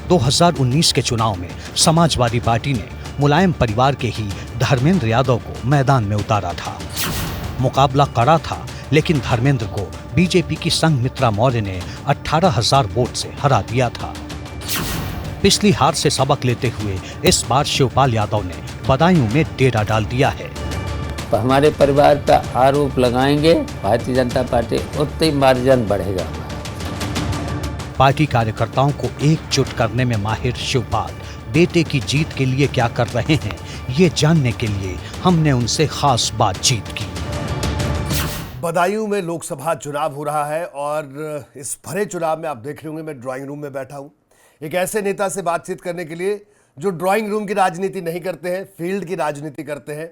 2019 के चुनाव में समाजवादी पार्टी ने मुलायम परिवार के ही धर्मेंद्र यादव को मैदान में उतारा था। मुकाबला कड़ा था, लेकिन धर्मेंद्र को बीजेपी की संघमित्रा मौर्य ने 18,000 वोट से हरा दिया था। पिछली हार से सबक लेते हुए इस बार शिवपाल यादव ने बदायूं में डेरा डाल दिया है। हमारे परिवार पर आरोप लगाएंगे भारतीय जनता पार्टी, उतनी मार्जिन बढ़ेगा। पार्टी कार्यकर्ताओं को एकजुट करने में माहिर शिवपाल बेटे की जीत के लिए क्या कर रहे हैं, ये जानने के लिए हमने उनसे खास बातचीत की। बदायूं में लोकसभा चुनाव हो रहा है और इस भरे चुनाव में आप देख रहे होंगे मैं ड्राइंग रूम में बैठा हूं, एक ऐसे नेता से बातचीत करने के लिए जो ड्राइंग रूम की राजनीति नहीं करते हैं, फील्ड की राजनीति करते हैं।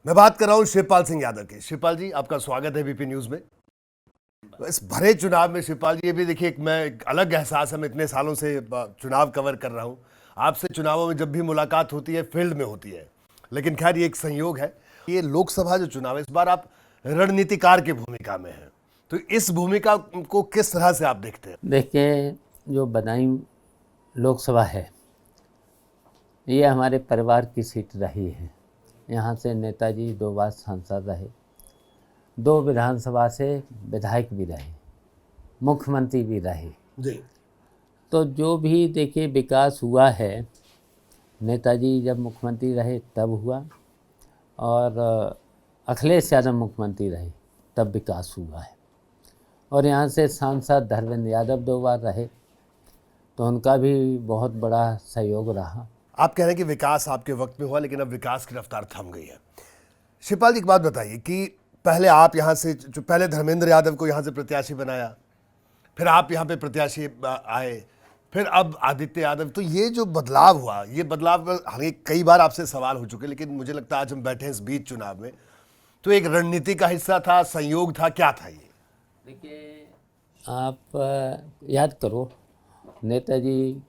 मैं बात कर रहा हूं शिवपाल सिंह यादव की। शिवपाल जी, आपका स्वागत है बीपी न्यूज में। इस भरे चुनाव में शिवपाल जी, ये भी देखिए एक अलग एहसास है, मैं इतने सालों से चुनाव कवर कर रहा हूं, आपसे चुनावों में जब भी मुलाकात होती है फील्ड में होती है, लेकिन खैर ये एक संयोग है। ये लोकसभा जो चुनाव है, इस बार आप रणनीतिकार की भूमिका में हैं, तो इस भूमिका को किस तरह से आप देखते हैं? देखिए, जो बदायूं लोकसभा है ये हमारे परिवार की सीट रही है। यहाँ से नेताजी 2 बार सांसद रहे, 2 विधानसभा से विधायक भी रहे, मुख्यमंत्री भी रहे जी। तो जो भी देखिए विकास हुआ है, नेताजी जब मुख्यमंत्री रहे तब हुआ, और अखिलेश यादव मुख्यमंत्री रहे तब विकास हुआ है। और यहाँ से सांसद धर्मेंद्र यादव 2 बार रहे तो उनका भी बहुत बड़ा सहयोग रहा। आप कह रहे हैं कि विकास आपके वक्त में हुआ, लेकिन अब विकास की रफ्तार थम गई है। शिवपाल जी, एक बात बताइए कि पहले आप यहाँ से, जो पहले धर्मेंद्र यादव को यहाँ से प्रत्याशी बनाया, फिर आप यहाँ पे प्रत्याशी आए, फिर अब आदित्य यादव, तो ये जो बदलाव हुआ, ये बदलाव कई बार आपसे सवाल हो चुके, लेकिन मुझे लगता है आज हम बैठे हैं इस बीच चुनाव में, तो एक रणनीति का हिस्सा था, संयोग था, क्या था ये? देखिए, आप याद करो, नेताजी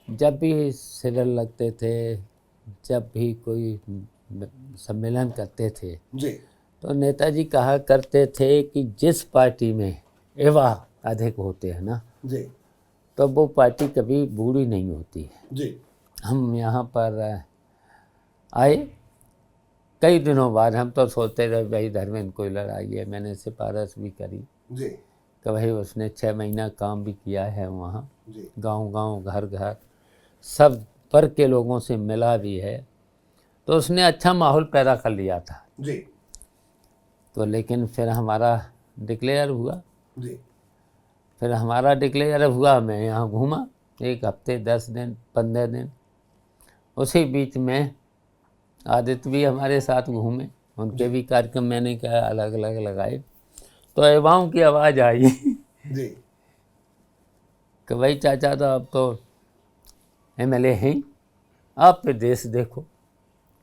जब भी शिविर लगते थे, जब भी कोई सम्मेलन करते थे जी, तो नेताजी कहा करते थे कि जिस पार्टी में युवा अधिक होते हैं ना जी, तो वो पार्टी कभी बूढ़ी नहीं होती है। जी। हम यहाँ पर आए, कई दिनों बाद हम तो सोचते रहे भाई धर्मेंद्र कोई लड़ाई है, मैंने सिफारिश भी करी जी, कि भाई उसने 6 महीना काम भी किया है वहाँ, गांव-गांव, घर-घर सब वर्ग के लोगों से मिला भी है, तो उसने अच्छा माहौल पैदा कर लिया था जी, तो। लेकिन फिर हमारा डिक्लेयर हुआ जी, फिर हमारा डिक्लेयर हुआ, मैं यहाँ घूमा 1 हफ्ते, 10 दिन, 15 दिन। उसी बीच में आदित्य भी हमारे साथ घूमे, उनके भी कार्यक्रम मैंने क्या अलग अलग लगाए, तो युवाओं की आवाज़ आई जी, कि भाई चाचा तो अब तो MLA हैं, आप पे देश देखो।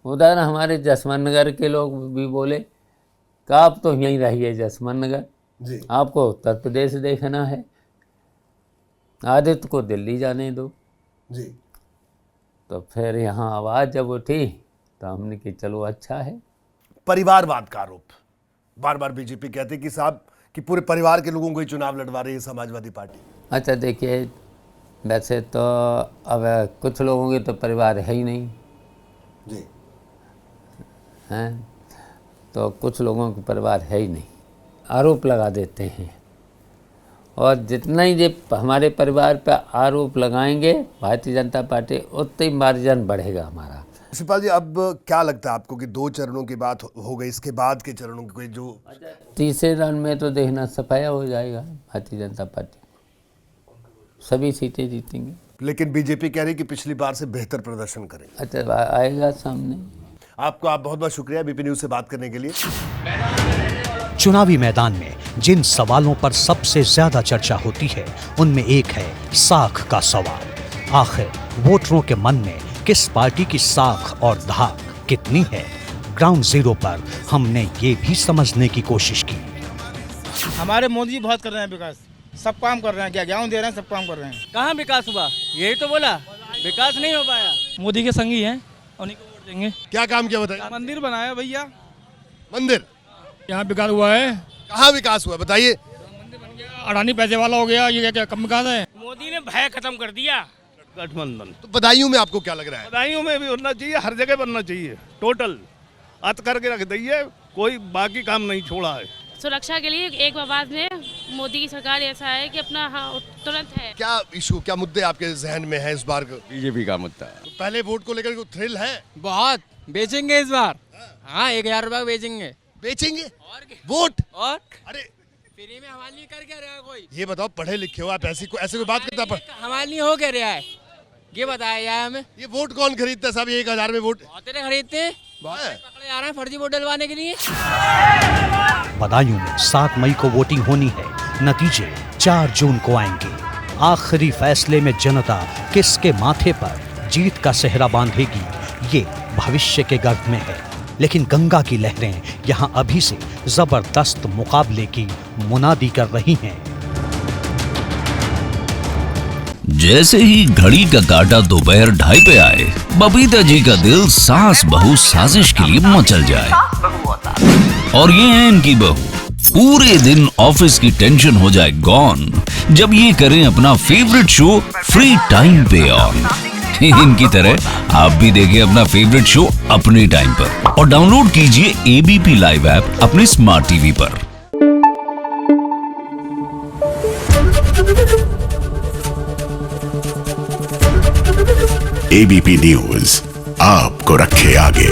उधर हमारे जसवंत नगर के लोग भी बोले कि आप तो यहीं रहिए जसवंत नगर, जी, आपको उत्तर प्रदेश देखना है, आदित्य को दिल्ली जाने दो। जी। तो फिर यहाँ आवाज़ जब उठी तो हमने कि चलो अच्छा है। परिवारवाद का आरोप बार बार बीजेपी कहती कि साहब कि पूरे परिवार के लोगों को ही चुनाव लड़वा रही है समाजवादी पार्टी। अच्छा, देखिए, वैसे तो अब कुछ लोगों के तो परिवार है ही नहीं जी, हैं, तो कुछ लोगों के परिवार है ही नहीं, आरोप लगा देते हैं। और जितना ही ये हमारे परिवार पर आरोप लगाएंगे भारतीय जनता पार्टी, उतनी मार्जिन बढ़ेगा हमारा। शिवपाल जी, अब क्या लगता है आपको कि 2 चरणों की बात हो गई, इसके बाद के चरणों की कोई जो तीसरे रन में तो देखना सफाया हो जाएगा, भारतीय जनता पार्टी सभी सीटें जीतेंगे। लेकिन बीजेपी कह रही कि पिछली बार से बेहतर प्रदर्शन करेंगे। अच्छा, आएगा सामने। आपको बहुत बहुत शुक्रिया बीपी न्यूज से बात करने के लिए। चुनावी मैदान में जिन सवालों पर सबसे ज्यादा चर्चा होती है, उनमें एक है साख का सवाल। आखिर वोटरों के मन में किस पार्टी की साख और धाक कितनी है? ग्राउंड जीरो पर हमने ये भी समझने की कोशिश की। हमारे मोदी बहुत कर रहे हैं विकास, सब काम कर रहे हैं, क्या गेहूं दे रहे हैं, सब काम कर रहे हैं। कहाँ विकास हुआ? यही तो बोला, विकास नहीं हो पाया। मोदी के संगी हैं, उन्हीं को वोट देंगे। क्या काम किया बताइए? मंदिर बनाया भैया, मंदिर यहाँ विकास हुआ है। कहाँ विकास हुआ बताइए? अडानी पैसे वाला हो गया, ये क्या कम विकास है? मोदी ने भय खत्म कर दिया। गठबंधन तो बदायूं में आपको क्या लग रहा है? बदायूं में भी होना चाहिए, हर जगह बनना चाहिए, टोटल अत करके रख दिए, कोई बाकी काम नहीं छोड़ा है। सुरक्षा के लिए एक आवाज में मोदी की सरकार ऐसा है कि अपना तुरंत है। क्या इशू, क्या मुद्दे आपके जहन में है इस बार? बीजेपी का मुद्दा है। तो पहले वोट को लेकर थ्रिल है? बहुत बेचेंगे इस बार। हाँ 1000 रुपए बेचेंगे। बेचेंगे वोट? और अरे फ्री में हमारी कर क्या रहा है कोई? ये बताओ, पढ़े लिखे हो आप, ऐसी कोई बात करता? हमारी हो क्या रहा है ये बताया जाए हमें। ये वोट कौन खरीदता है साहब? 1000 में वोट बहुत तेरे खरीदते हैं, बहुत है। पकड़े जा रहे हैं फर्जी वोट डलवाने के लिए। बदायूं में 7 मई को वोटिंग होनी है, नतीजे 4 जून को आएंगे। आखिरी फैसले में जनता किसके माथे पर जीत का सेहरा बांधेगी, ये भविष्य के गर्भ में है। लेकिन गंगा की लहरें यहां अभी से जबरदस्त मुकाबले की मुनादी कर रही हैं। जैसे ही घड़ी का काटा दोपहर 2:30 पे आए, बबीता जी का दिल सास बहू साजिश के लिए मचल जाए। और ये है इनकी बहू, पूरे दिन ऑफिस की टेंशन हो जाए गॉन जब ये करें अपना फेवरेट शो फ्री टाइम पे ऑन। इनकी तरह आप भी देखिए अपना फेवरेट शो अपने टाइम पर और डाउनलोड कीजिए एबीपी लाइव ऐप अपने स्मार्ट टीवी पर। एबीपी न्यूज आपको रखे आगे।